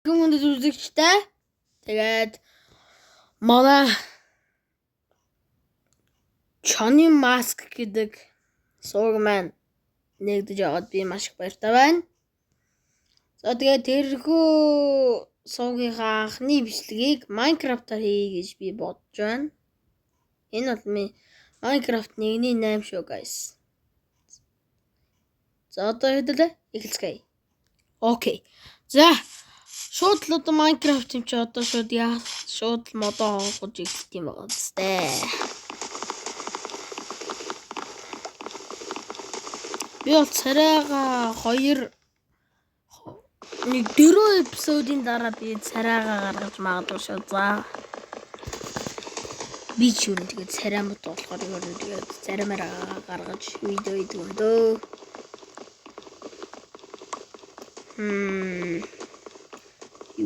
Хүмүүст үзэгчтэй. Тэгээд манай Johnny Mask гэдэг сувг маань нэгдэж аваад би маш их баяртай байна. За тэгээд тэрхүү сувгийнхаа анхны бичлэгийг Minecraft-аар хийе гэж би бодож байна. Энэ бол Minecraft 1.8 шүү guys. За одоо хэдэлээ эхэлцгээе. Окей. За шууд л одоо Minecraft юм чи одоо шууд модоо хонгож эхэлт юм байгаа зү. Би бол царайгаа 4 эпизодын дараа би царайгаа гаргаж магадгүй шүү. За би ч юу тэгээд царай мод болохоор тэгээд цараймаараа гаргаж видео хийдэг юм дөө.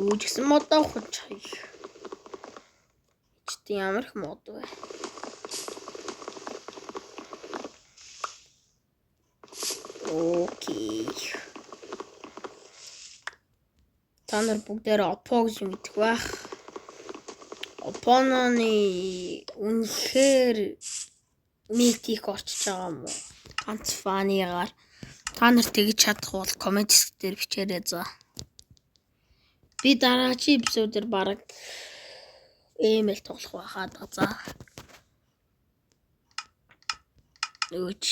Юу ч гэсэн мод авах чай. Чи ямар их мод вэ? Окей. Та нар бүгдээрээ Oppo гэж мэдэх байх. Oppo-ны үнэхээр митик орчиж байгаа юм уу? Ганц фаныгаар. Та нар тэгж чадах бол комент дээр бичээрэй за. Би дараагийн эпизодээр баг email тоглох байхад за. Үуч.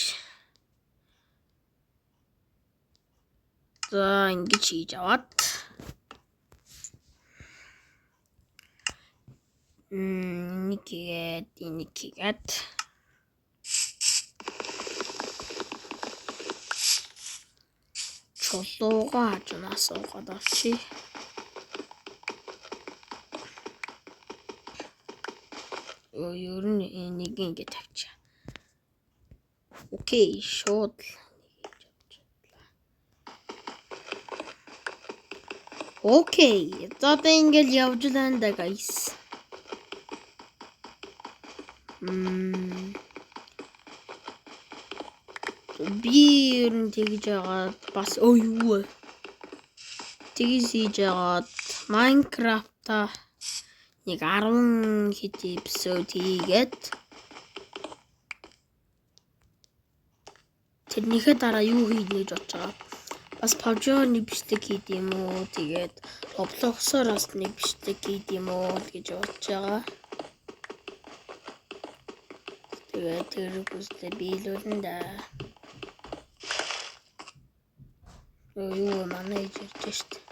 За ингэж хийж аваад. Нэг хийгээд. Чулуугаа хажуунаас уугаад авчи. Ер нь энийг ингэ тавьчаа. Окей, шууд окей. За одоо ингээл явж байна да guys. Би ер нь тэгж яагаад бас юу тэгж хийж яагаад Minecraft-а нэг 10 хэд эпизод хийгээд тэрнийхээ дараа юу хийж гэж бодож байгаа. Бас PUBG-ны бичлэг хийд юм уу? Тэгээд Roblox-оор бас нэг бичлэг хийд юм уу гэж бодож байгаа. Тэгээд тэр бүсдээ биелүүлэн да. Юу манай ирж штт.